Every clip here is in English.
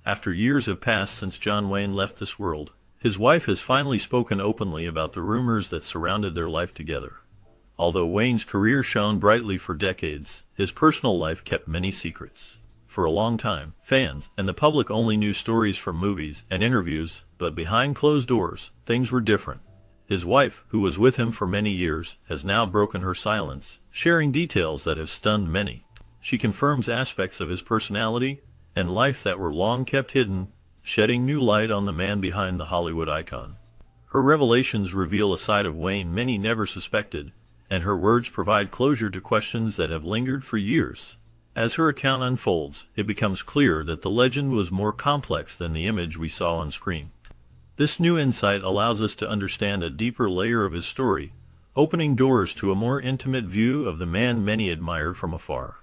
After years have passed since John Wayne left this world, his wife has finally spoken openly about the rumors that surrounded their life together. Although Wayne's career shone brightly for decades, his personal life kept many secrets. For a long time, fans and the public only knew stories from movies and interviews, but behind closed doors, things were different. His wife, who was with him for many years, has now broken her silence, sharing details that have stunned many. She confirms aspects of his personality and life that were long kept hidden, shedding new light on the man behind the Hollywood icon. Her revelations reveal a side of Wayne many never suspected, and her words provide closure to questions that have lingered for years. As her account unfolds, it becomes clear that the legend was more complex than the image we saw on screen. This new insight allows us to understand a deeper layer of his story, opening doors to a more intimate view of the man many admired from afar.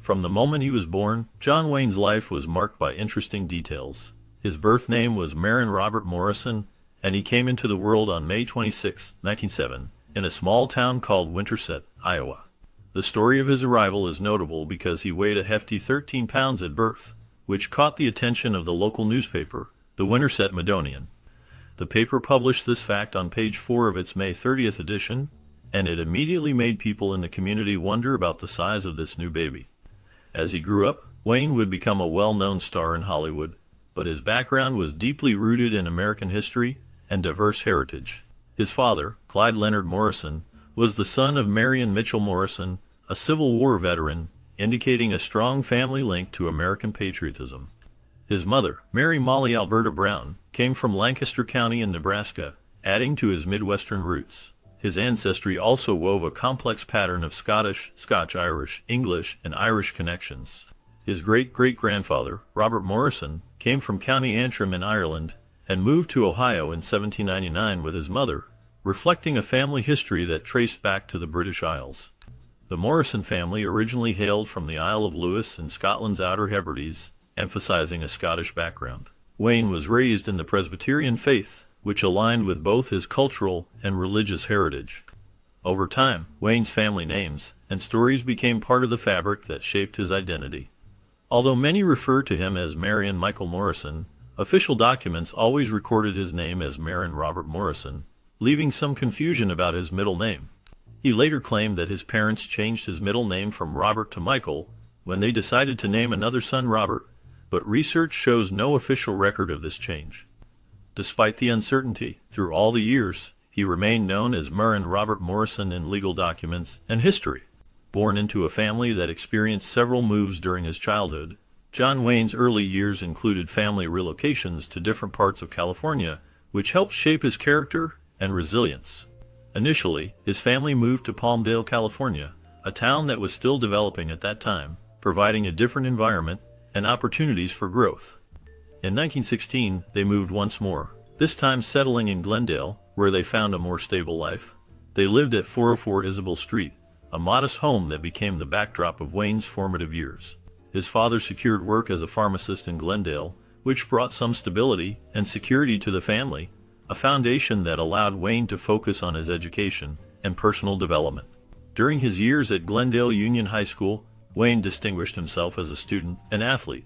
From the moment he was born, John Wayne's life was marked by interesting details. His birth name was Marin Robert Morrison, and he came into the world on May 26, 1907, in a small town called Winterset, Iowa. The story of his arrival is notable because he weighed a hefty 13 pounds at birth, which caught the attention of the local newspaper, the Winterset Medonian. The paper published this fact on page 4 of its May 30th edition, and it immediately made people in the community wonder about the size of this new baby. As he grew up, Wayne would become a well-known star in Hollywood, but his background was deeply rooted in American history and diverse heritage. His father, Clyde Leonard Morrison, was the son of Marion Mitchell Morrison, a Civil War veteran, indicating a strong family link to American patriotism. His mother, Mary Molly Alberta Brown, came from Lancaster County in Nebraska, adding to his Midwestern roots. His ancestry also wove a complex pattern of Scottish, Scotch-Irish, English, and Irish connections. His great-great-grandfather, Robert Morrison, came from County Antrim in Ireland and moved to Ohio in 1799 with his mother, reflecting a family history that traced back to the British Isles. The Morrison family originally hailed from the Isle of Lewis in Scotland's Outer Hebrides, emphasizing a Scottish background. Wayne was raised in the Presbyterian faith, which aligned with both his cultural and religious heritage. Over time, Wayne's family names and stories became part of the fabric that shaped his identity. Although many refer to him as Marion Michael Morrison, official documents always recorded his name as Marin Robert Morrison, leaving some confusion about his middle name. He later claimed that his parents changed his middle name from Robert to Michael when they decided to name another son Robert, but research shows no official record of this change. Despite the uncertainty, through all the years, he remained known as Marin Robert Morrison in legal documents and history. Born into a family that experienced several moves during his childhood, John Wayne's early years included family relocations to different parts of California, which helped shape his character and resilience. Initially, his family moved to Palmdale, California, a town that was still developing at that time, providing a different environment and opportunities for growth. In 1916, they moved once more, this time settling in Glendale, where they found a more stable life. They lived at 404 Isabel Street, a modest home that became the backdrop of Wayne's formative years. His father secured work as a pharmacist in Glendale, which brought some stability and security to the family, a foundation that allowed Wayne to focus on his education and personal development. During his years at Glendale Union High School, Wayne distinguished himself as a student and athlete.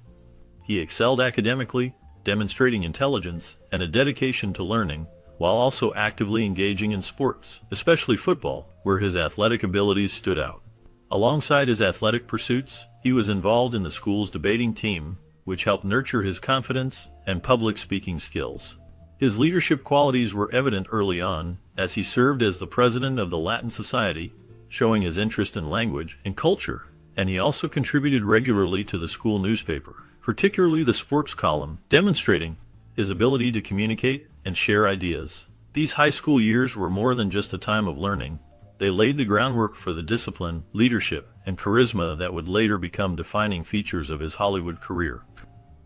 He excelled academically, demonstrating intelligence and a dedication to learning, while also actively engaging in sports, especially football, where his athletic abilities stood out. Alongside his athletic pursuits, he was involved in the school's debating team, which helped nurture his confidence and public speaking skills. His leadership qualities were evident early on, as he served as the president of the Latin Society, showing his interest in language and culture, and he also contributed regularly to the school newspaper, particularly the sports column, demonstrating his ability to communicate and share ideas. These high school years were more than just a time of learning. They laid the groundwork for the discipline, leadership, and charisma that would later become defining features of his Hollywood career.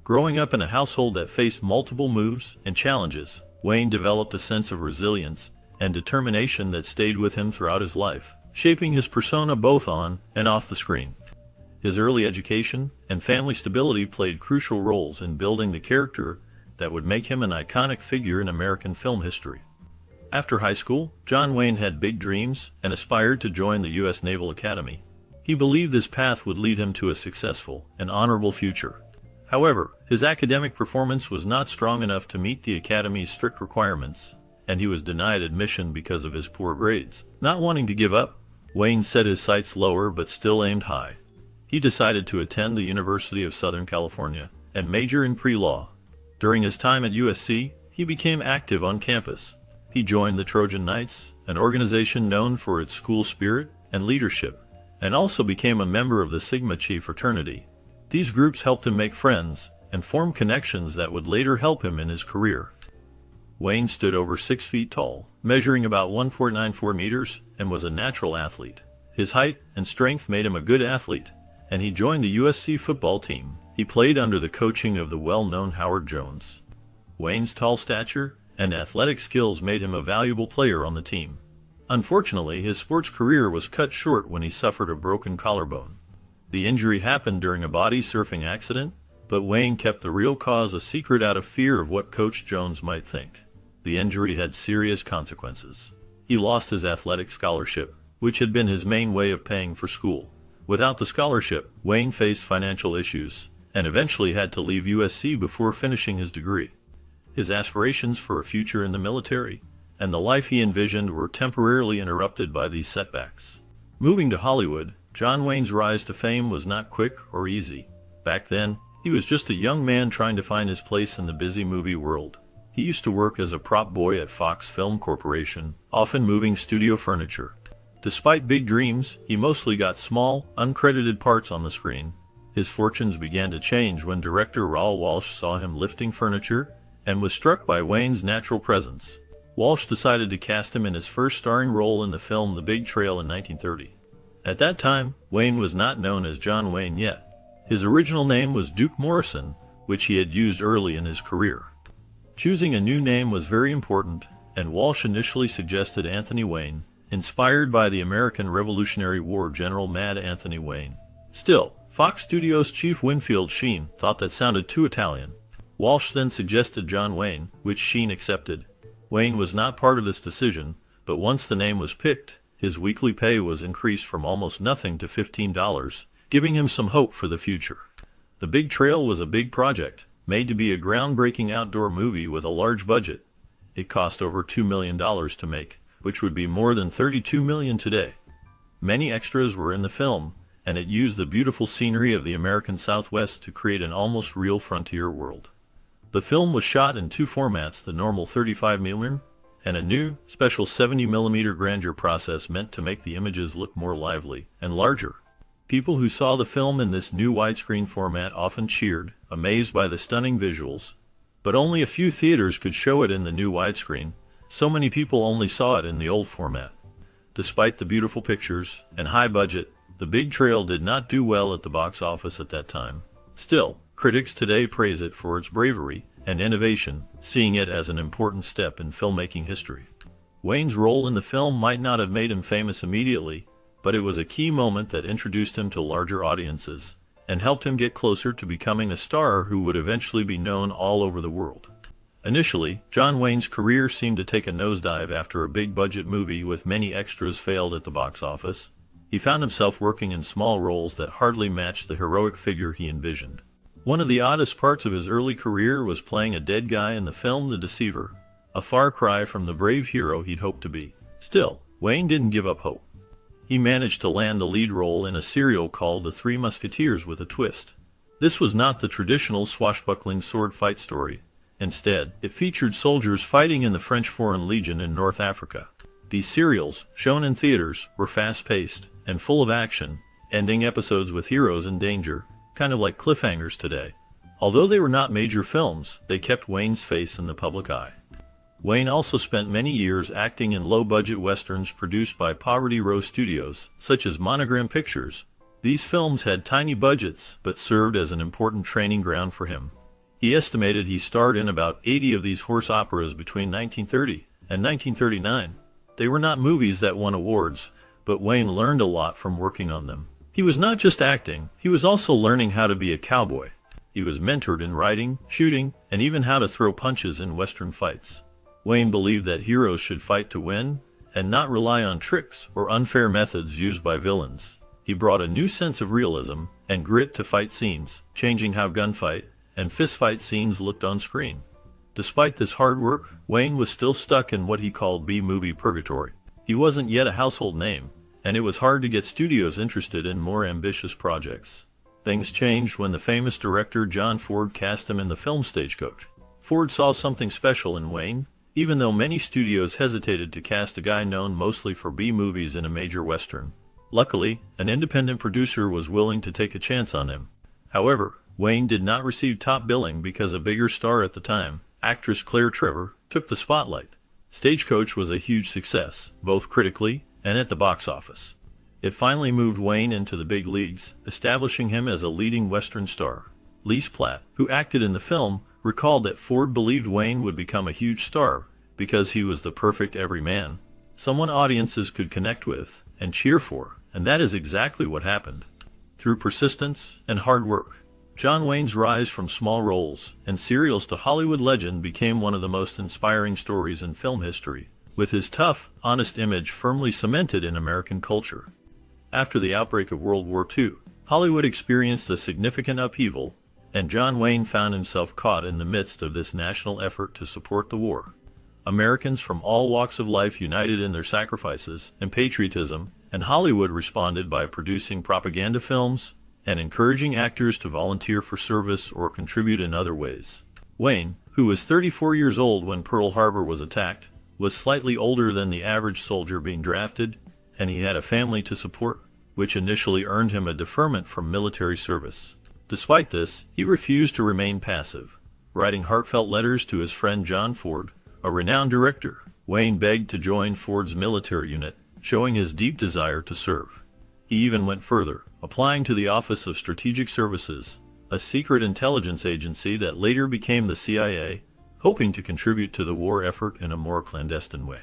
Growing up in a household that faced multiple moves and challenges, Wayne developed a sense of resilience and determination that stayed with him throughout his life, shaping his persona both on and off the screen. His early education and family stability played crucial roles in building the character that would make him an iconic figure in American film history. After high school, John Wayne had big dreams and aspired to join the U.S. Naval Academy. He believed this path would lead him to a successful and honorable future. However, his academic performance was not strong enough to meet the Academy's strict requirements, and he was denied admission because of his poor grades. Not wanting to give up, Wayne set his sights lower but still aimed high. He decided to attend the University of Southern California and major in pre-law. During his time at USC, he became active on campus. He joined the Trojan Knights, an organization known for its school spirit and leadership, and also became a member of the Sigma Chi fraternity. These groups helped him make friends and form connections that would later help him in his career. Wayne stood over 6 feet tall, measuring about 1.94 meters, and was a natural athlete. His height and strength made him a good athlete, and he joined the USC football team. He played under the coaching of the well-known Howard Jones. Wayne's tall stature and athletic skills made him a valuable player on the team. Unfortunately, his sports career was cut short when he suffered a broken collarbone. The injury happened during a body surfing accident, but Wayne kept the real cause a secret out of fear of what Coach Jones might think. The injury had serious consequences. He lost his athletic scholarship, which had been his main way of paying for school. Without the scholarship, Wayne faced financial issues, and eventually had to leave USC before finishing his degree. His aspirations for a future in the military and the life he envisioned were temporarily interrupted by these setbacks. Moving to Hollywood, John Wayne's rise to fame was not quick or easy. Back then, he was just a young man trying to find his place in the busy movie world. He used to work as a prop boy at Fox Film Corporation, often moving studio furniture. Despite big dreams, he mostly got small, uncredited parts on the screen. His fortunes began to change when director Raoul Walsh saw him lifting furniture and was struck by Wayne's natural presence. Walsh decided to cast him in his first starring role in the film The Big Trail in 1930. At that time, Wayne was not known as John Wayne yet. His original name was Duke Morrison, which he had used early in his career. Choosing a new name was very important, and Walsh initially suggested Anthony Wayne, inspired by the American Revolutionary War General Mad Anthony Wayne. Still, Fox Studios chief Winfield Sheen thought that sounded too Italian. Walsh then suggested John Wayne, which Sheen accepted. Wayne was not part of this decision, but once the name was picked, his weekly pay was increased from almost nothing to $15, giving him some hope for the future. The Big Trail was a big project, made to be a groundbreaking outdoor movie with a large budget. It cost over $2 million to make, which would be more than $32 million today. Many extras were in the film, and it used the beautiful scenery of the American Southwest to create an almost real frontier world. The film was shot in 2 formats, the normal 35mm and a new, special 70mm grandeur process meant to make the images look more lively and larger. People who saw the film in this new widescreen format often cheered, amazed by the stunning visuals. But only a few theaters could show it in the new widescreen. So many people only saw it in the old format. Despite the beautiful pictures and high budget, The Big Trail did not do well at the box office at that time. Still, critics today praise it for its bravery and innovation, seeing it as an important step in filmmaking history. Wayne's role in the film might not have made him famous immediately, but it was a key moment that introduced him to larger audiences and helped him get closer to becoming a star who would eventually be known all over the world. Initially, John Wayne's career seemed to take a nosedive after a big-budget movie with many extras failed at the box office. He found himself working in small roles that hardly matched the heroic figure he envisioned. One of the oddest parts of his early career was playing a dead guy in the film The Deceiver, a far cry from the brave hero he'd hoped to be. Still, Wayne didn't give up hope. He managed to land the lead role in a serial called The Three Musketeers with a twist. This was not the traditional swashbuckling sword fight story. Instead, it featured soldiers fighting in the French Foreign Legion in North Africa. These serials, shown in theaters, were fast-paced and full of action, ending episodes with heroes in danger, kind of like cliffhangers today. Although they were not major films, they kept Wayne's face in the public eye. Wayne also spent many years acting in low-budget westerns produced by Poverty Row Studios, such as Monogram Pictures. These films had tiny budgets, but served as an important training ground for him. He estimated he starred in about 80 of these horse operas between 1930 and 1939. They were not movies that won awards, but Wayne learned a lot from working on them. He was not just acting, he was also learning how to be a cowboy. He was mentored in writing, shooting, and even how to throw punches in western fights. Wayne believed that heroes should fight to win, and not rely on tricks or unfair methods used by villains. He brought a new sense of realism and grit to fight scenes, changing how gunfight and fistfight scenes looked on screen. Despite this hard work, Wayne was still stuck in what he called B-movie purgatory. He wasn't yet a household name, and it was hard to get studios interested in more ambitious projects. Things changed when the famous director John Ford cast him in the film Stagecoach. Ford saw something special in Wayne, even though many studios hesitated to cast a guy known mostly for B-movies in a major western. Luckily, an independent producer was willing to take a chance on him. However, Wayne did not receive top billing because a bigger star at the time, actress Claire Trevor, took the spotlight. Stagecoach was a huge success, both critically and at the box office. It finally moved Wayne into the big leagues, establishing him as a leading Western star. Lise Platt, who acted in the film, recalled that Ford believed Wayne would become a huge star because he was the perfect everyman, someone audiences could connect with and cheer for, and that is exactly what happened. Through persistence and hard work, John Wayne's rise from small roles and serials to Hollywood legend became one of the most inspiring stories in film history, with his tough, honest image firmly cemented in American culture. After the outbreak of World War II, Hollywood experienced a significant upheaval, and John Wayne found himself caught in the midst of this national effort to support the war. Americans from all walks of life united in their sacrifices and patriotism, and Hollywood responded by producing propaganda films and encouraging actors to volunteer for service or contribute in other ways. Wayne, who was 34 years old when Pearl Harbor was attacked, was slightly older than the average soldier being drafted, and he had a family to support, which initially earned him a deferment from military service. Despite this, he refused to remain passive. Writing heartfelt letters to his friend John Ford, a renowned director, Wayne begged to join Ford's military unit, showing his deep desire to serve. He even went further, applying to the Office of Strategic Services, a secret intelligence agency that later became the CIA, hoping to contribute to the war effort in a more clandestine way.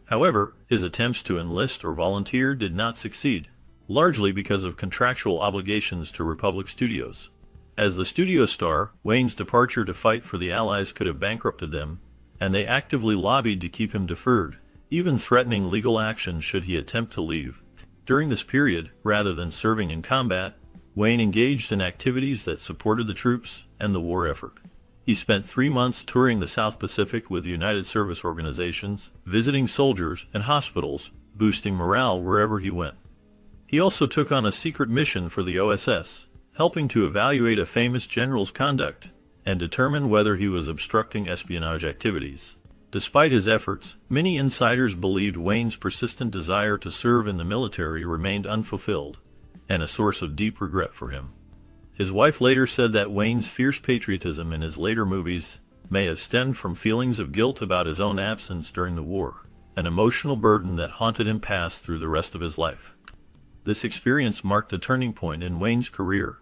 However, his attempts to enlist or volunteer did not succeed, largely because of contractual obligations to Republic Studios. As the studio star, Wayne's departure to fight for the Allies could have bankrupted them, and they actively lobbied to keep him deferred, even threatening legal action should he attempt to leave. During this period, rather than serving in combat, Wayne engaged in activities that supported the troops and the war effort. He spent 3 months touring the South Pacific with United Service Organizations, visiting soldiers and hospitals, boosting morale wherever he went. He also took on a secret mission for the OSS, helping to evaluate a famous general's conduct and determine whether he was obstructing espionage activities. Despite his efforts, many insiders believed Wayne's persistent desire to serve in the military remained unfulfilled, and a source of deep regret for him. His wife later said that Wayne's fierce patriotism in his later movies may have stemmed from feelings of guilt about his own absence during the war, an emotional burden that haunted him past through the rest of his life. This experience marked a turning point in Wayne's career.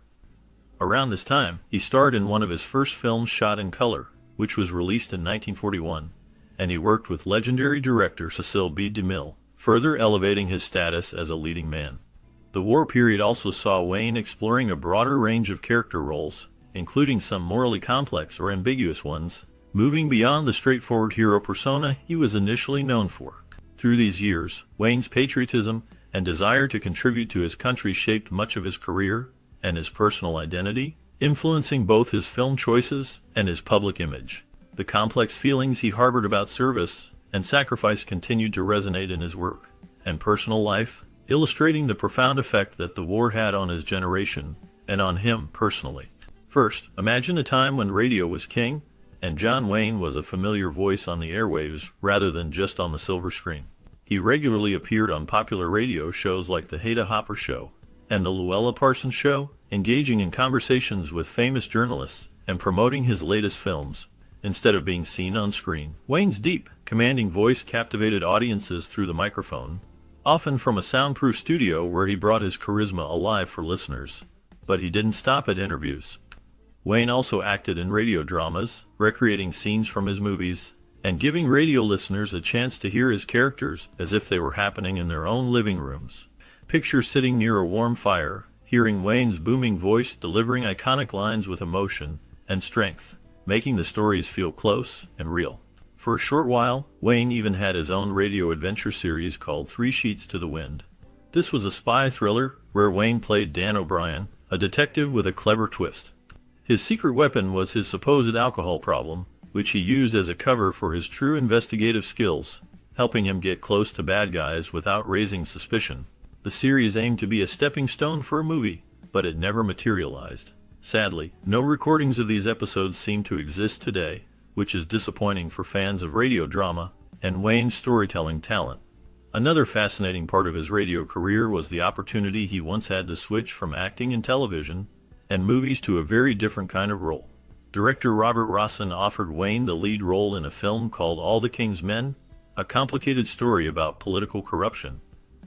Around this time, he starred in one of his first films shot in color, which was released in 1941, and he worked with legendary director Cecil B. DeMille, further elevating his status as a leading man. The war period also saw Wayne exploring a broader range of character roles, including some morally complex or ambiguous ones, moving beyond the straightforward hero persona he was initially known for. Through these years, Wayne's patriotism and desire to contribute to his country shaped much of his career and his personal identity, influencing both his film choices and his public image. The complex feelings he harbored about service and sacrifice continued to resonate in his work and personal life, illustrating the profound effect that the war had on his generation and on him personally. First, imagine a time when radio was king, and John Wayne was a familiar voice on the airwaves rather than just on the silver screen. He regularly appeared on popular radio shows like The Hada Hopper Show and The Luella Parsons Show, engaging in conversations with famous journalists and promoting his latest films. Instead of being seen on screen, Wayne's deep, commanding voice captivated audiences through the microphone, often from a soundproof studio where he brought his charisma alive for listeners. But he didn't stop at interviews. Wayne also acted in radio dramas, recreating scenes from his movies, and giving radio listeners a chance to hear his characters as if they were happening in their own living rooms. Picture sitting near a warm fire, hearing Wayne's booming voice delivering iconic lines with emotion and strength, making the stories feel close and real. For a short while, Wayne even had his own radio adventure series called 3 Sheets to the Wind. This was a spy thriller where Wayne played Dan O'Brien, a detective with a clever twist. His secret weapon was his supposed alcohol problem, which he used as a cover for his true investigative skills, helping him get close to bad guys without raising suspicion. The series aimed to be a stepping stone for a movie, but it never materialized. Sadly, no recordings of these episodes seem to exist today, which is disappointing for fans of radio drama and Wayne's storytelling talent. Another fascinating part of his radio career was the opportunity he once had to switch from acting in television and movies to a very different kind of role. Director Robert Rossen offered Wayne the lead role in a film called All the King's Men, a complicated story about political corruption.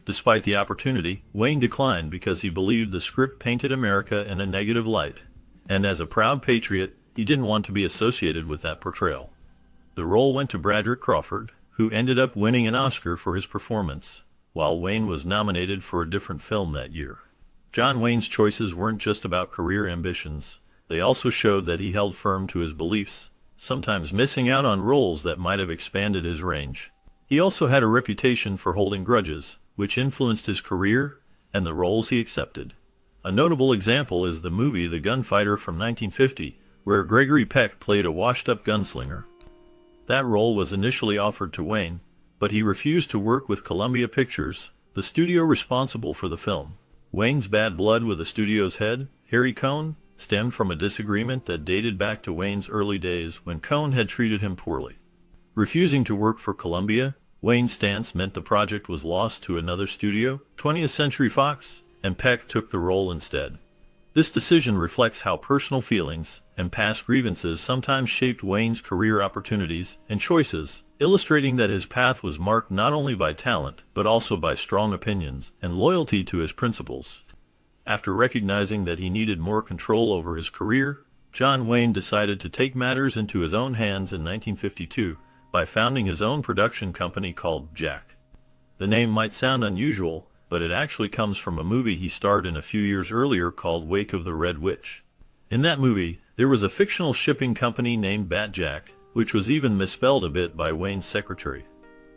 Despite the opportunity, Wayne declined because he believed the script painted America in a negative light, and as a proud patriot, he didn't want to be associated with that portrayal. The role went to Bradrick Crawford, who ended up winning an Oscar for his performance, while Wayne was nominated for a different film that year. John Wayne's choices weren't just about career ambitions, they also showed that he held firm to his beliefs, sometimes missing out on roles that might have expanded his range. He also had a reputation for holding grudges, which influenced his career and the roles he accepted. A notable example is the movie The Gunfighter from 1950, where Gregory Peck played a washed-up gunslinger. That role was initially offered to Wayne, but he refused to work with Columbia Pictures, the studio responsible for the film. Wayne's bad blood with the studio's head, Harry Cohn, stemmed from a disagreement that dated back to Wayne's early days when Cohn had treated him poorly. Refusing to work for Columbia, Wayne's stance meant the project was lost to another studio, 20th Century Fox, and Peck took the role instead. This decision reflects how personal feelings and past grievances sometimes shaped Wayne's career opportunities and choices, illustrating that his path was marked not only by talent, but also by strong opinions and loyalty to his principles. After recognizing that he needed more control over his career, John Wayne decided to take matters into his own hands in 1952 by founding his own production company called Jack. The name might sound unusual, but it actually comes from a movie he starred in a few years earlier called Wake of the Red Witch. In that movie, there was a fictional shipping company named Bat Jack, which was even misspelled a bit by Wayne's secretary.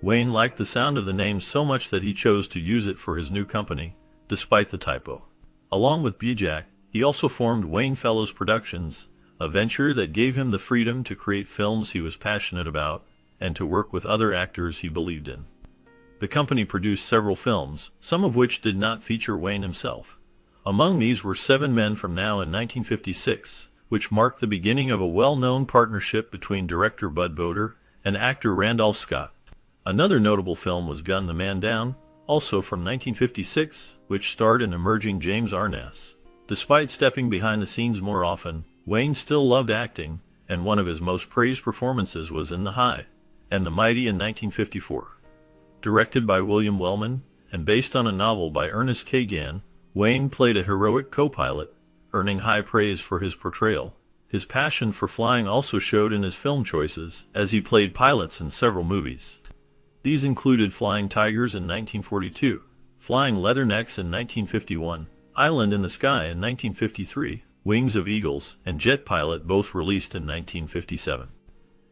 Wayne liked the sound of the name so much that he chose to use it for his new company, despite the typo. Along with B-Jack, he also formed Wayne Fellows Productions, a venture that gave him the freedom to create films he was passionate about and to work with other actors he believed in. The company produced several films, some of which did not feature Wayne himself. Among these were 7 Men from Now in 1956, which marked the beginning of a well-known partnership between director Bud Boder and actor Randolph Scott. Another notable film was Gun the Man Down, also from 1956, which starred an emerging James Arness. Despite stepping behind the scenes more often, Wayne still loved acting, and one of his most praised performances was in The High and the Mighty in 1954. Directed by William Wellman and based on a novel by Ernest K. Gann, Wayne played a heroic co-pilot, earning high praise for his portrayal. His passion for flying also showed in his film choices, as he played pilots in several movies. These included Flying Tigers in 1942, Flying Leathernecks in 1951, Island in the Sky in 1953, Wings of Eagles, and Jet Pilot, both released in 1957.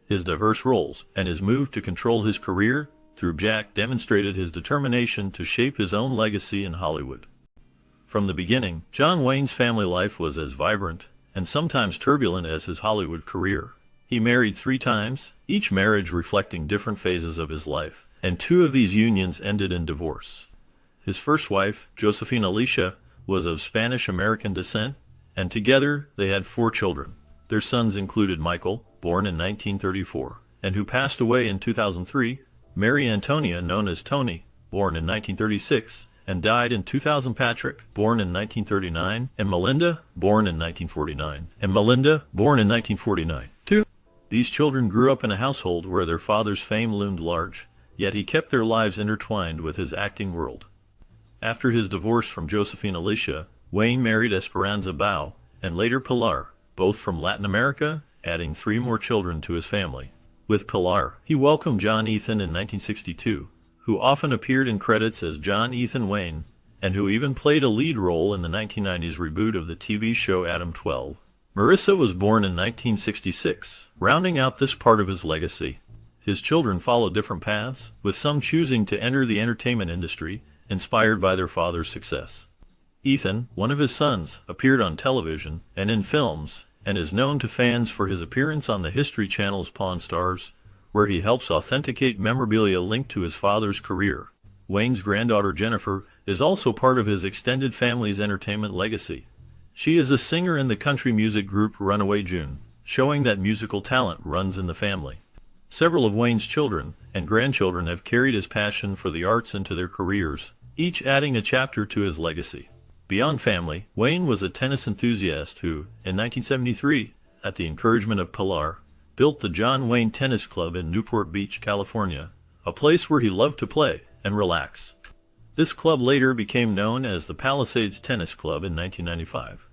His diverse roles and his move to control his career through Jack demonstrated his determination to shape his own legacy in Hollywood. From the beginning, John Wayne's family life was as vibrant and sometimes turbulent as his Hollywood career. He married 3 times, each marriage reflecting different phases of his life, and 2 of these unions ended in divorce. His first wife, Josephine Alicia, was of Spanish-American descent, and together they had 4 children. Their sons included Michael, born in 1934, and who passed away in 2003, Mary Antonia, known as Tony, born in 1936, and died in 2000, Patrick, born in 1939, and Melinda, born in 1949, too. These children grew up in a household where their father's fame loomed large, yet he kept their lives intertwined with his acting world. After his divorce from Josephine Alicia, Wayne married Esperanza Bao, and later Pilar, both from Latin America, adding 3 more children to his family. With Pilar, he welcomed John Ethan in 1962, who often appeared in credits as John Ethan Wayne, and who even played a lead role in the 1990s reboot of the TV show Adam 12. Marissa was born in 1966, rounding out this part of his legacy. His children followed different paths, with some choosing to enter the entertainment industry, inspired by their father's success. Ethan, one of his sons, appeared on television and in films, and is known to fans for his appearance on the History Channel's Pawn Stars, where he helps authenticate memorabilia linked to his father's career. Wayne's granddaughter Jennifer is also part of his extended family's entertainment legacy. She is a singer in the country music group Runaway June, showing that musical talent runs in the family. Several of Wayne's children and grandchildren have carried his passion for the arts into their careers, each adding a chapter to his legacy. Beyond family, Wayne was a tennis enthusiast who, in 1973, at the encouragement of Pilar, built the John Wayne Tennis Club in Newport Beach, California, a place where he loved to play and relax. This club later became known as the Palisades Tennis Club in 1995.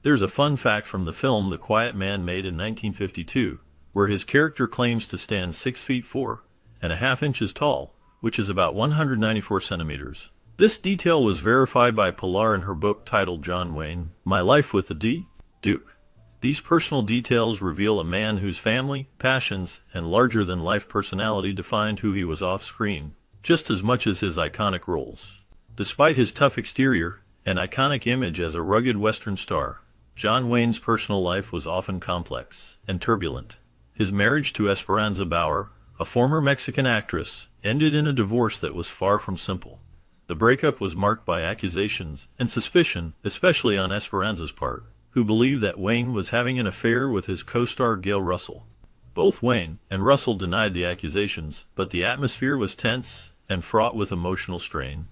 There's a fun fact from the film The Quiet Man made in 1952, where his character claims to stand 6 feet 4.5 inches tall, which is about 194 centimeters. This detail was verified by Pilar in her book titled John Wayne, My Life with the Duke. These personal details reveal a man whose family, passions, and larger-than-life personality defined who he was off-screen, just as much as his iconic roles. Despite his tough exterior and iconic image as a rugged Western star, John Wayne's personal life was often complex and turbulent. His marriage to Esperanza Bauer, a former Mexican actress, ended in a divorce that was far from simple. The breakup was marked by accusations and suspicion, especially on Esperanza's part, who believed that Wayne was having an affair with his co-star Gail Russell. Both Wayne and Russell denied the accusations, but the atmosphere was tense and fraught with emotional strain.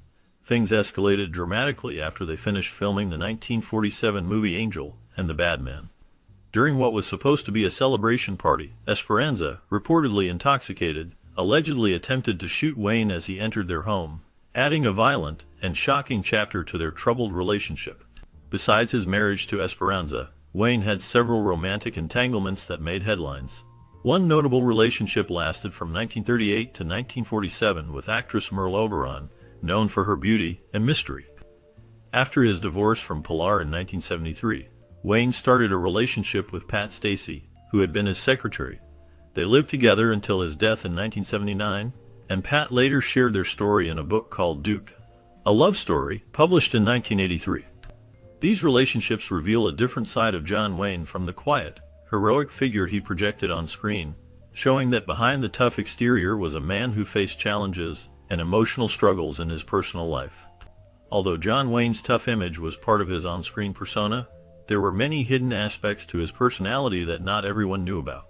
Things escalated dramatically after they finished filming the 1947 movie Angel and the Bad Man. During what was supposed to be a celebration party, Esperanza, reportedly intoxicated, allegedly attempted to shoot Wayne as he entered their home, adding a violent and shocking chapter to their troubled relationship. Besides his marriage to Esperanza, Wayne had several romantic entanglements that made headlines. One notable relationship lasted from 1938 to 1947 with actress Merle Oberon, known for her beauty and mystery. After his divorce from Pilar in 1973, Wayne started a relationship with Pat Stacey, who had been his secretary. They lived together until his death in 1979, and Pat later shared their story in a book called Duke, a love story, published in 1983. These relationships reveal a different side of John Wayne from the quiet, heroic figure he projected on screen, showing that behind the tough exterior was a man who faced challenges and emotional struggles in his personal life. Although John Wayne's tough image was part of his on-screen persona, there were many hidden aspects to his personality that not everyone knew about.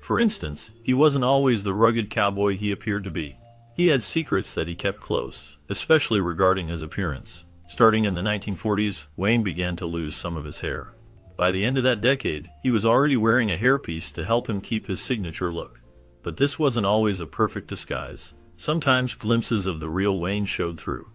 For instance, he wasn't always the rugged cowboy he appeared to be. He had secrets that he kept close, especially regarding his appearance. Starting in the 1940s, Wayne began to lose some of his hair. By the end of that decade, he was already wearing a hairpiece to help him keep his signature look. But this wasn't always a perfect disguise. Sometimes glimpses of the real Wayne showed through.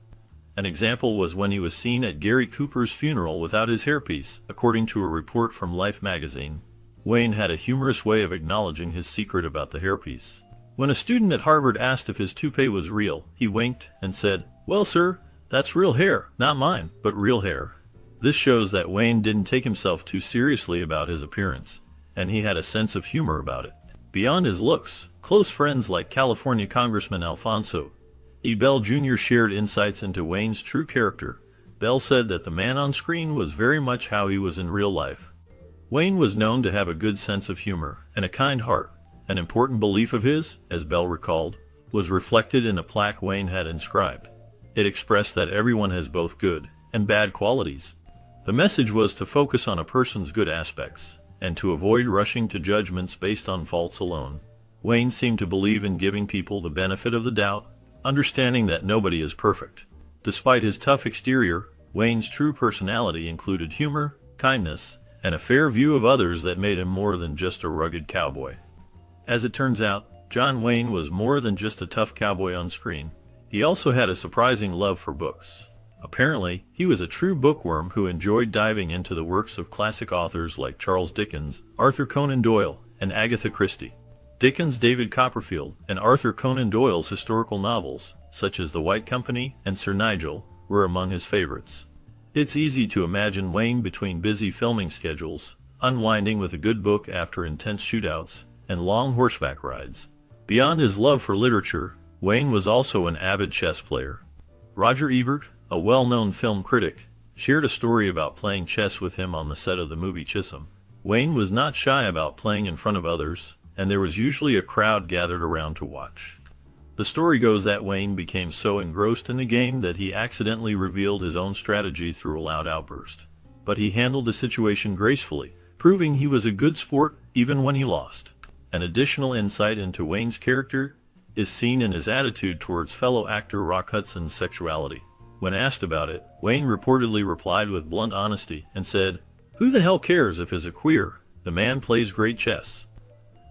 An example was when he was seen at Gary Cooper's funeral without his hairpiece, according to a report from Life magazine. Wayne had a humorous way of acknowledging his secret about the hairpiece. When a student at Harvard asked if his toupee was real, he winked and said, "Well, sir, that's real hair, not mine, but real hair." This shows that Wayne didn't take himself too seriously about his appearance, and he had a sense of humor about it. Beyond his looks, close friends like California Congressman Alfonso E. Bell Jr. shared insights into Wayne's true character. Bell said that the man on screen was very much how he was in real life. Wayne was known to have a good sense of humor and a kind heart. An important belief of his, as Bell recalled, was reflected in a plaque Wayne had inscribed. It expressed that everyone has both good and bad qualities. The message was to focus on a person's good aspects, and to avoid rushing to judgments based on faults alone. Wayne seemed to believe in giving people the benefit of the doubt, understanding that nobody is perfect. Despite his tough exterior, Wayne's true personality included humor, kindness, and a fair view of others that made him more than just a rugged cowboy. As it turns out, John Wayne was more than just a tough cowboy on screen. He also had a surprising love for books. Apparently, he was a true bookworm who enjoyed diving into the works of classic authors like Charles Dickens, Arthur Conan Doyle, and Agatha Christie. Dickens' David Copperfield and Arthur Conan Doyle's historical novels, such as The White Company and Sir Nigel, were among his favorites. It's easy to imagine Wayne between busy filming schedules, unwinding with a good book after intense shootouts and long horseback rides. Beyond his love for literature, Wayne was also an avid chess player. Roger Ebert, a well-known film critic, shared a story about playing chess with him on the set of the movie Chisholm. Wayne was not shy about playing in front of others, and there was usually a crowd gathered around to watch. The story goes that Wayne became so engrossed in the game that he accidentally revealed his own strategy through a loud outburst. But he handled the situation gracefully, proving he was a good sport even when he lost. An additional insight into Wayne's character is seen in his attitude towards fellow actor Rock Hudson's sexuality. When asked about it, Wayne reportedly replied with blunt honesty and said, "Who the hell cares if he's a queer? The man plays great chess."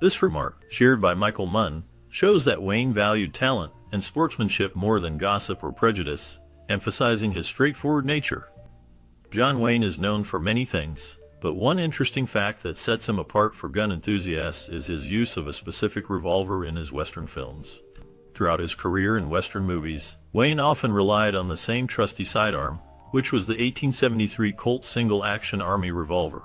This remark, shared by Michael Munn, shows that Wayne valued talent and sportsmanship more than gossip or prejudice, emphasizing his straightforward nature. John Wayne is known for many things, but one interesting fact that sets him apart for gun enthusiasts is his use of a specific revolver in his Western films. Throughout his career in Western movies, Wayne often relied on the same trusty sidearm, which was the 1873 Colt single-action Army revolver.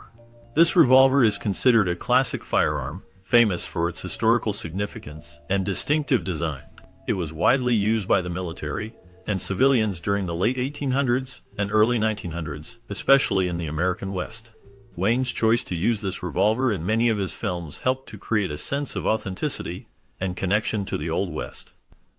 This revolver is considered a classic firearm, famous for its historical significance and distinctive design. It was widely used by the military and civilians during the late 1800s and early 1900s, especially in the American West. Wayne's choice to use this revolver in many of his films helped to create a sense of authenticity and connection to the Old West.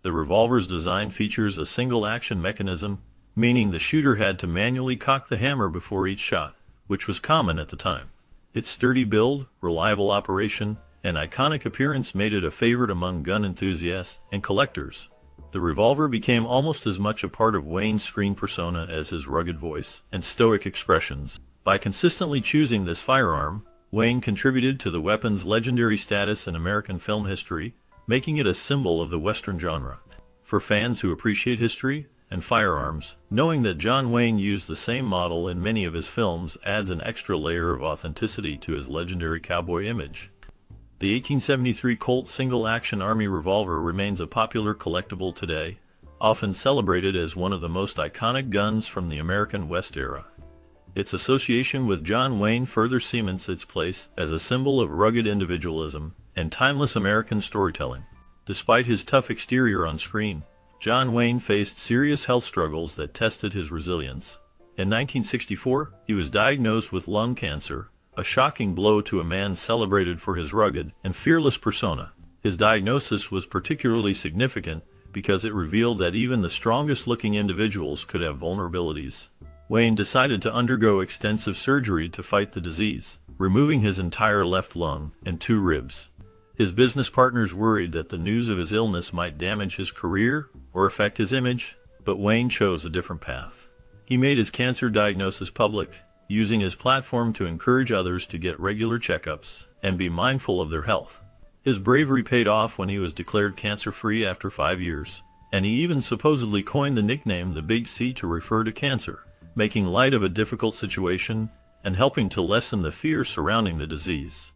The revolver's design features a single-action mechanism, meaning the shooter had to manually cock the hammer before each shot, which was common at the time. Its sturdy build, reliable operation, and iconic appearance made it a favorite among gun enthusiasts and collectors. The revolver became almost as much a part of Wayne's screen persona as his rugged voice and stoic expressions. By consistently choosing this firearm, Wayne contributed to the weapon's legendary status in American film history, making it a symbol of the Western genre. For fans who appreciate history and firearms, knowing that John Wayne used the same model in many of his films adds an extra layer of authenticity to his legendary cowboy image. The 1873 Colt single-action Army revolver remains a popular collectible today, often celebrated as one of the most iconic guns from the American West era. Its association with John Wayne further cements its place as a symbol of rugged individualism and timeless American storytelling. Despite his tough exterior on screen, John Wayne faced serious health struggles that tested his resilience. In 1964, he was diagnosed with lung cancer, a shocking blow to a man celebrated for his rugged and fearless persona. His diagnosis was particularly significant because it revealed that even the strongest-looking individuals could have vulnerabilities. Wayne decided to undergo extensive surgery to fight the disease, removing his entire left lung and 2 ribs. His business partners worried that the news of his illness might damage his career or affect his image, but Wayne chose a different path. He made his cancer diagnosis public, using his platform to encourage others to get regular checkups and be mindful of their health. His bravery paid off when he was declared cancer-free after 5 years, and he even supposedly coined the nickname the Big C to refer to cancer, making light of a difficult situation and helping to lessen the fear surrounding the disease.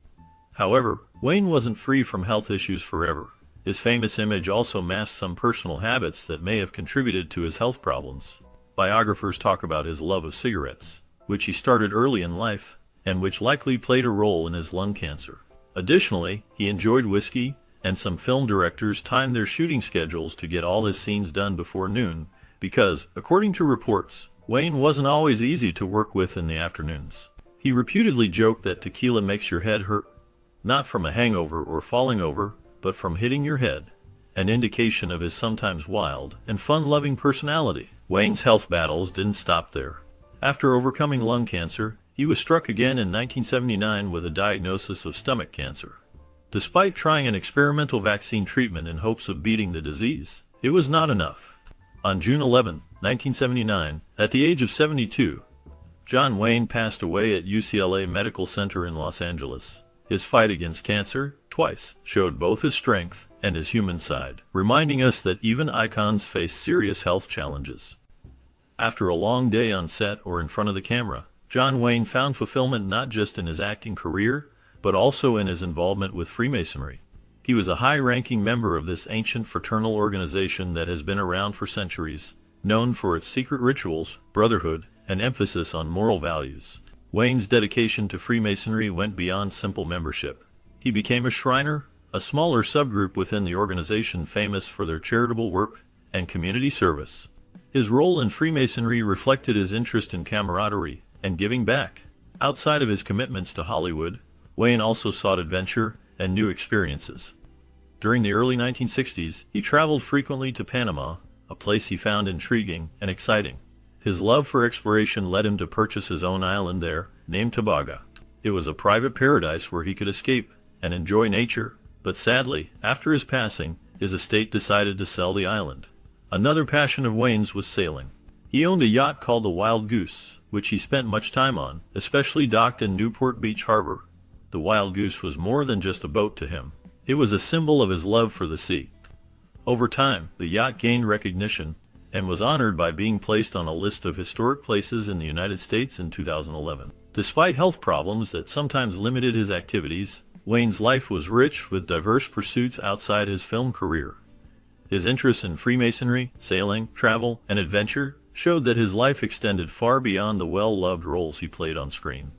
However, Wayne wasn't free from health issues forever. His famous image also masked some personal habits that may have contributed to his health problems. Biographers talk about his love of cigarettes, which he started early in life, and which likely played a role in his lung cancer. Additionally, he enjoyed whiskey, and some film directors timed their shooting schedules to get all his scenes done before noon, because, according to reports, Wayne wasn't always easy to work with in the afternoons. He reputedly joked that tequila makes your head hurt, not from a hangover or falling over, but from hitting your head, an indication of his sometimes wild and fun-loving personality. Wayne's health battles didn't stop there. After overcoming lung cancer, he was struck again in 1979 with a diagnosis of stomach cancer. Despite trying an experimental vaccine treatment in hopes of beating the disease, it was not enough. On June 11, 1979, at the age of 72, John Wayne passed away at UCLA Medical Center in Los Angeles. His fight against cancer, twice, showed both his strength and his human side, reminding us that even icons face serious health challenges. After a long day on set or in front of the camera, John Wayne found fulfillment not just in his acting career, but also in his involvement with Freemasonry. He was a high-ranking member of this ancient fraternal organization that has been around for centuries, known for its secret rituals, brotherhood, and emphasis on moral values. Wayne's dedication to Freemasonry went beyond simple membership. He became a Shriner, a smaller subgroup within the organization famous for their charitable work and community service. His role in Freemasonry reflected his interest in camaraderie and giving back. Outside of his commitments to Hollywood, Wayne also sought adventure and new experiences. During the early 1960s, he traveled frequently to Panama, a place he found intriguing and exciting. His love for exploration led him to purchase his own island there, named Tobago. It was a private paradise where he could escape and enjoy nature, but sadly, after his passing, his estate decided to sell the island. Another passion of Wayne's was sailing. He owned a yacht called the Wild Goose, which he spent much time on, especially docked in Newport Beach Harbor. The Wild Goose was more than just a boat to him. It was a symbol of his love for the sea. Over time, the yacht gained recognition and was honored by being placed on a list of historic places in the United States in 2011. Despite health problems that sometimes limited his activities, Wayne's life was rich with diverse pursuits outside his film career. His interests in Freemasonry, sailing, travel, and adventure showed that his life extended far beyond the well-loved roles he played on screen.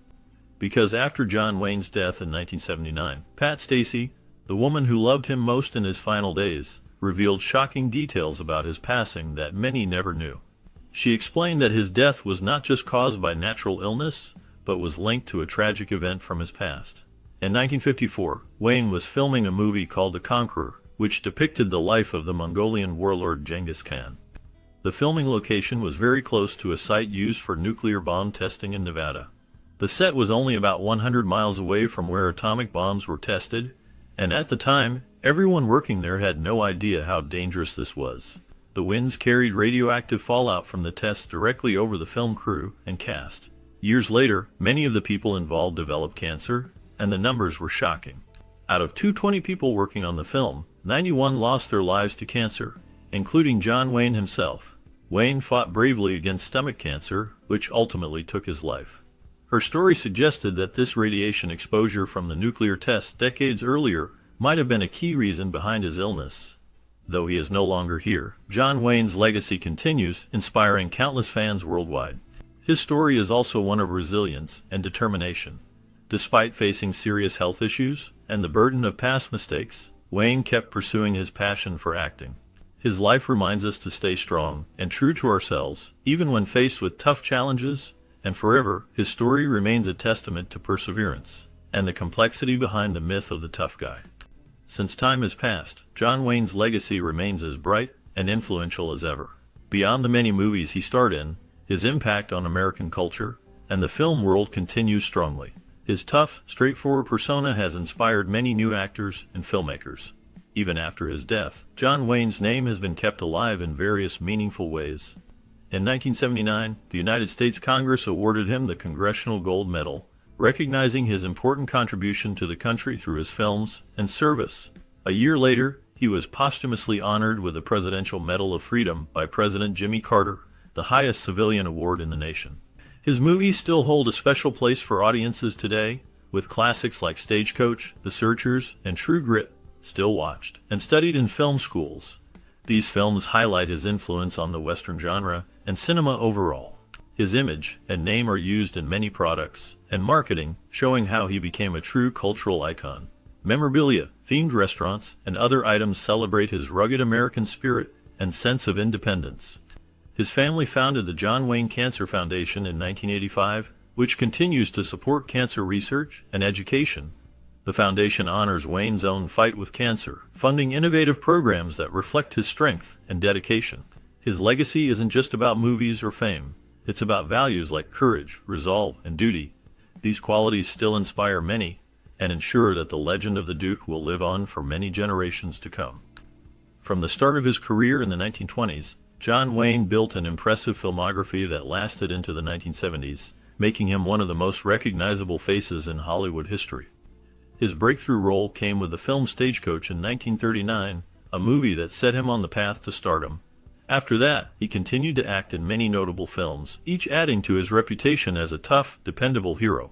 Because after John Wayne's death in 1979, Pat Stacey, the woman who loved him most in his final days, revealed shocking details about his passing that many never knew. She explained that his death was not just caused by natural illness, but was linked to a tragic event from his past. In 1954, Wayne was filming a movie called The Conqueror, which depicted the life of the Mongolian warlord Genghis Khan. The filming location was very close to a site used for nuclear bomb testing in Nevada. The set was only about 100 miles away from where atomic bombs were tested, and at the time, everyone working there had no idea how dangerous this was. The winds carried radioactive fallout from the tests directly over the film crew and cast. Years later, many of the people involved developed cancer, and the numbers were shocking. Out of 220 people working on the film, 91 lost their lives to cancer, including John Wayne himself. Wayne fought bravely against stomach cancer, which ultimately took his life. Her story suggested that this radiation exposure from the nuclear tests decades earlier might have been a key reason behind his illness. Though he is no longer here, John Wayne's legacy continues, inspiring countless fans worldwide. His story is also one of resilience and determination. Despite facing serious health issues and the burden of past mistakes, Wayne kept pursuing his passion for acting. His life reminds us to stay strong and true to ourselves, even when faced with tough challenges, and forever, his story remains a testament to perseverance and the complexity behind the myth of the tough guy. Since time has passed, John Wayne's legacy remains as bright and influential as ever. Beyond the many movies he starred in, his impact on American culture and the film world continues strongly. His tough, straightforward persona has inspired many new actors and filmmakers. Even after his death, John Wayne's name has been kept alive in various meaningful ways. In 1979, the United States Congress awarded him the Congressional Gold Medal, recognizing his important contribution to the country through his films and service. A year later, he was posthumously honored with the Presidential Medal of Freedom by President Jimmy Carter, the highest civilian award in the nation. His movies still hold a special place for audiences today, with classics like Stagecoach, The Searchers, and True Grit still watched and studied in film schools. These films highlight his influence on the Western genre and cinema overall. His image and name are used in many products and marketing, showing how he became a true cultural icon. Memorabilia, themed restaurants, and other items celebrate his rugged American spirit and sense of independence. His family founded the John Wayne Cancer Foundation in 1985, which continues to support cancer research and education. The foundation honors Wayne's own fight with cancer, funding innovative programs that reflect his strength and dedication. His legacy isn't just about movies or fame. It's about values like courage, resolve, and duty. These qualities still inspire many and ensure that the legend of the Duke will live on for many generations to come. From the start of his career in the 1920s, John Wayne built an impressive filmography that lasted into the 1970s, making him one of the most recognizable faces in Hollywood history. His breakthrough role came with the film Stagecoach in 1939, a movie that set him on the path to stardom. After that, he continued to act in many notable films, each adding to his reputation as a tough, dependable hero.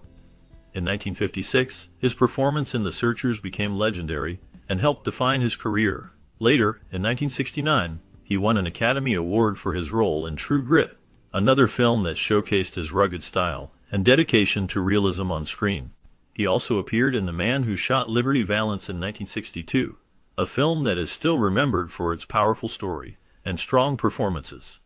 In 1956, his performance in The Searchers became legendary and helped define his career. Later, in 1969, he won an Academy Award for his role in True Grit, another film that showcased his rugged style and dedication to realism on screen. He also appeared in The Man Who Shot Liberty Valance in 1962, a film that is still remembered for its powerful story and strong performances.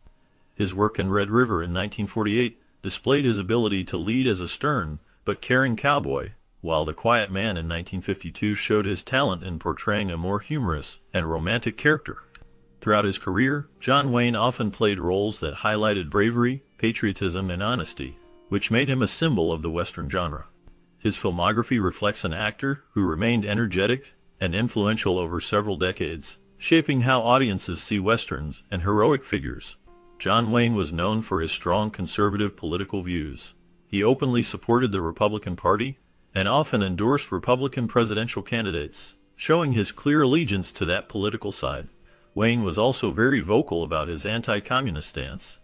His work in Red River in 1948 displayed his ability to lead as a stern, but caring cowboy, while The Quiet Man in 1952 showed his talent in portraying a more humorous and romantic character. Throughout his career, John Wayne often played roles that highlighted bravery, patriotism, and honesty, which made him a symbol of the Western genre. His filmography reflects an actor who remained energetic and influential over several decades, shaping how audiences see Westerns and heroic figures. John Wayne was known for his strong conservative political views. He openly supported the Republican Party and often endorsed Republican presidential candidates, showing his clear allegiance to that political side. Wayne was also very vocal about his anti-communist stance.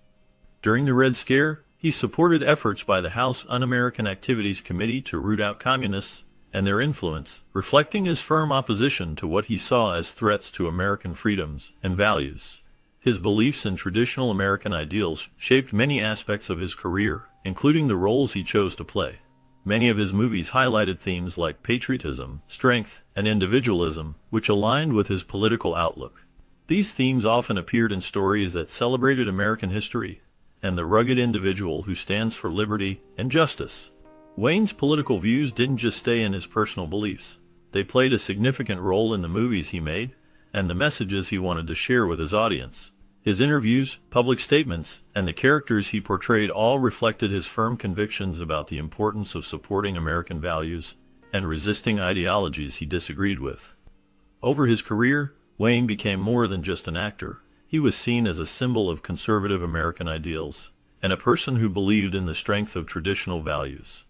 During the Red Scare, he supported efforts by the House Un-American Activities Committee to root out communists and their influence, reflecting his firm opposition to what he saw as threats to American freedoms and values. His beliefs in traditional American ideals shaped many aspects of his career, including the roles he chose to play. Many of his movies highlighted themes like patriotism, strength, and individualism, which aligned with his political outlook. These themes often appeared in stories that celebrated American history and the rugged individual who stands for liberty and justice. Wayne's political views didn't just stay in his personal beliefs. They played a significant role in the movies he made and the messages he wanted to share with his audience. His interviews, public statements, and the characters he portrayed all reflected his firm convictions about the importance of supporting American values and resisting ideologies he disagreed with. Over his career, Wayne became more than just an actor. He was seen as a symbol of conservative American ideals and a person who believed in the strength of traditional values.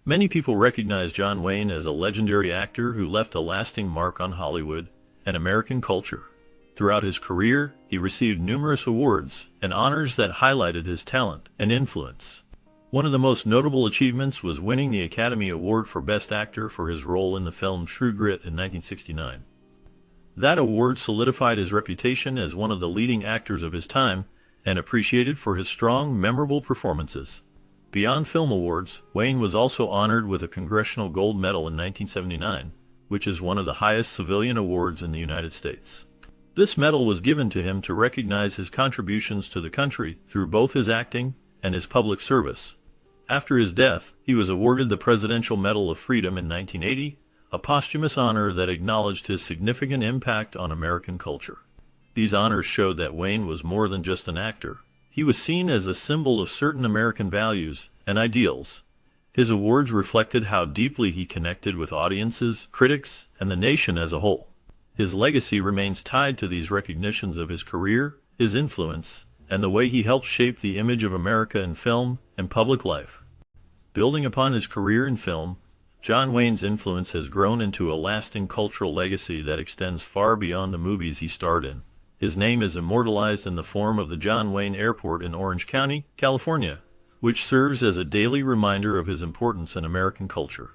Many people recognize John Wayne as a legendary actor who left a lasting mark on Hollywood and American culture. Throughout his career, he received numerous awards and honors that highlighted his talent and influence. One of the most notable achievements was winning the Academy Award for Best Actor for his role in the film True Grit in 1969. That award solidified his reputation as one of the leading actors of his time and appreciated for his strong, memorable performances. Beyond film awards, Wayne was also honored with a Congressional Gold Medal in 1979, which is one of the highest civilian awards in the United States. This medal was given to him to recognize his contributions to the country through both his acting and his public service. After his death, he was awarded the Presidential Medal of Freedom in 1980, a posthumous honor that acknowledged his significant impact on American culture. These honors showed that Wayne was more than just an actor. He was seen as a symbol of certain American values and ideals. His awards reflected how deeply he connected with audiences, critics, and the nation as a whole. His legacy remains tied to these recognitions of his career, his influence, and the way he helped shape the image of America in film and public life. Building upon his career in film, John Wayne's influence has grown into a lasting cultural legacy that extends far beyond the movies he starred in. His name is immortalized in the form of the John Wayne Airport in Orange County, California, which serves as a daily reminder of his importance in American culture.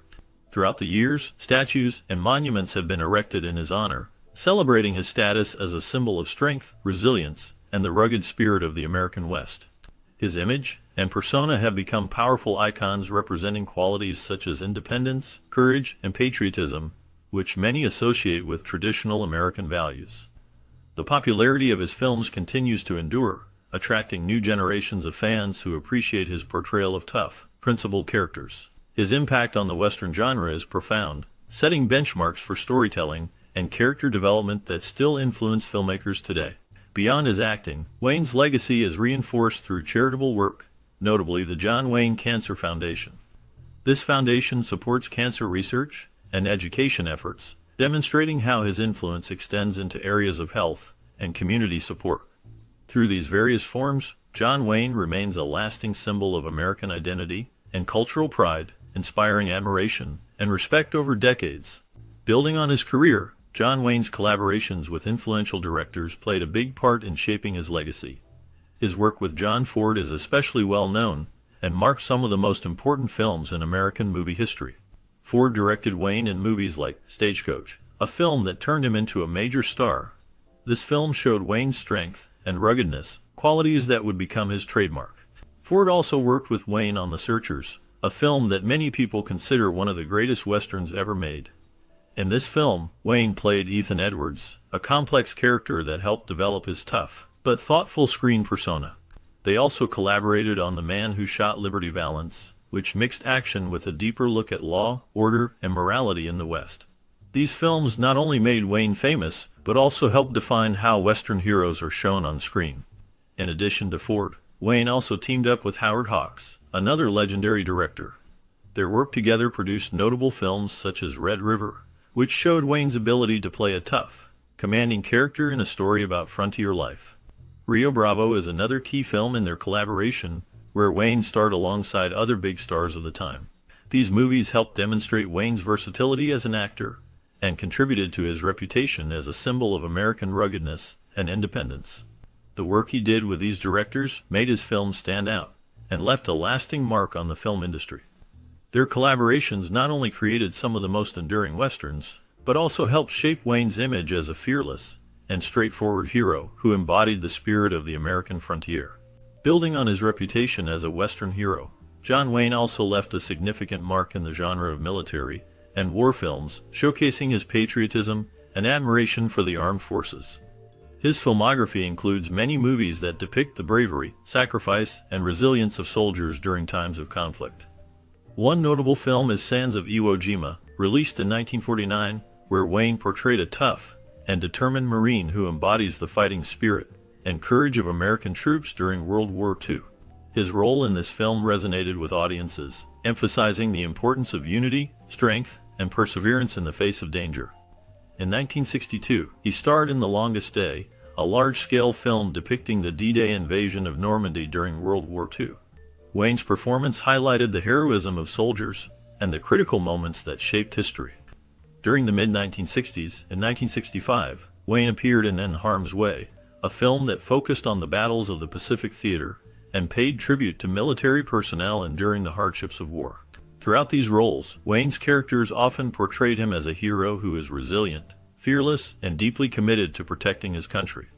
Throughout the years, statues and monuments have been erected in his honor, celebrating his status as a symbol of strength, resilience, and the rugged spirit of the American West. His image and persona have become powerful icons representing qualities such as independence, courage, and patriotism, which many associate with traditional American values. The popularity of his films continues to endure, attracting new generations of fans who appreciate his portrayal of tough, principled characters. His impact on the Western genre is profound, setting benchmarks for storytelling and character development that still influence filmmakers today. Beyond his acting, Wayne's legacy is reinforced through charitable work, notably the John Wayne Cancer Foundation. This foundation supports cancer research and education efforts, demonstrating how his influence extends into areas of health and community support. Through these various forms, John Wayne remains a lasting symbol of American identity and cultural pride, inspiring admiration and respect over decades. Building on his career, John Wayne's collaborations with influential directors played a big part in shaping his legacy. His work with John Ford is especially well known and marks some of the most important films in American movie history. Ford directed Wayne in movies like Stagecoach, a film that turned him into a major star. This film showed Wayne's strength and ruggedness, qualities that would become his trademark. Ford also worked with Wayne on The Searchers, a film that many people consider one of the greatest westerns ever made. In this film, Wayne played Ethan Edwards, a complex character that helped develop his tough but thoughtful screen persona. They also collaborated on The Man Who Shot Liberty Valance, which mixed action with a deeper look at law, order, and morality in the West. These films not only made Wayne famous, but also helped define how Western heroes are shown on screen. In addition to Ford, Wayne also teamed up with Howard Hawks, another legendary director. Their work together produced notable films such as Red River, which showed Wayne's ability to play a tough, commanding character in a story about frontier life. Rio Bravo is another key film in their collaboration, where Wayne starred alongside other big stars of the time. These movies helped demonstrate Wayne's versatility as an actor, and contributed to his reputation as a symbol of American ruggedness and independence. The work he did with these directors made his films stand out, and left a lasting mark on the film industry. Their collaborations not only created some of the most enduring westerns, but also helped shape Wayne's image as a fearless and straightforward hero who embodied the spirit of the American frontier. Building on his reputation as a Western hero, John Wayne also left a significant mark in the genre of military and war films, showcasing his patriotism and admiration for the armed forces. His filmography includes many movies that depict the bravery, sacrifice, and resilience of soldiers during times of conflict. One notable film is Sands of Iwo Jima, released in 1949, where Wayne portrayed a tough and determined Marine who embodies the fighting spirit and courage of American troops during World War II. His role in this film resonated with audiences, emphasizing the importance of unity, strength, and perseverance in the face of danger. In 1962, he starred in The Longest Day, a large-scale film depicting the D-Day invasion of Normandy during World War II. Wayne's performance highlighted the heroism of soldiers and the critical moments that shaped history. During the mid-1960s, in 1965, Wayne appeared in In Harm's Way, a film that focused on the battles of the Pacific Theater and paid tribute to military personnel enduring the hardships of war. Throughout these roles, Wayne's characters often portrayed him as a hero who is resilient, fearless, and deeply committed to protecting his country.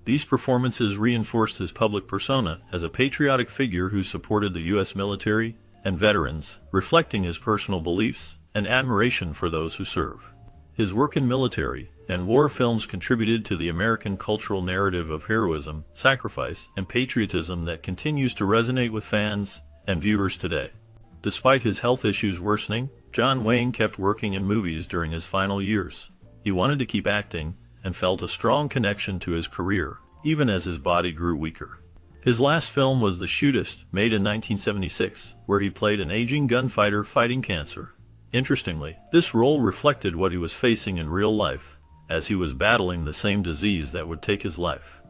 These performances reinforced his public persona as a patriotic figure who supported the U.S. military and veterans, reflecting his personal beliefs and admiration for those who serve. His work in military and war films contributed to the American cultural narrative of heroism, sacrifice, and patriotism that continues to resonate with fans and viewers today. Despite his health issues worsening, John Wayne kept working in movies during his final years. He wanted to keep acting and felt a strong connection to his career, even as his body grew weaker. His last film was The Shootist, made in 1976, where he played an aging gunfighter fighting cancer. Interestingly, this role reflected what he was facing in real life, as he was battling the same disease that would take his life.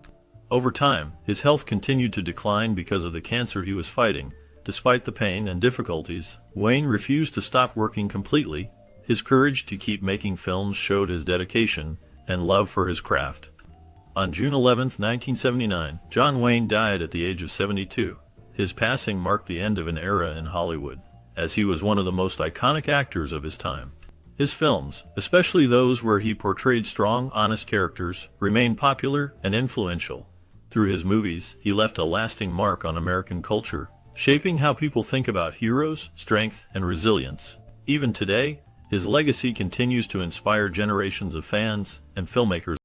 Over time, his health continued to decline because of the cancer he was fighting. Despite the pain and difficulties, Wayne refused to stop working completely. His courage to keep making films showed his dedication and love for his craft. On June 11, 1979, John Wayne died at the age of 72. His passing marked the end of an era in Hollywood, as he was one of the most iconic actors of his time. His films, especially those where he portrayed strong, honest characters, remain popular and influential. Through his movies, he left a lasting mark on American culture, shaping how people think about heroes, strength, and resilience. Even today, his legacy continues to inspire generations of fans and filmmakers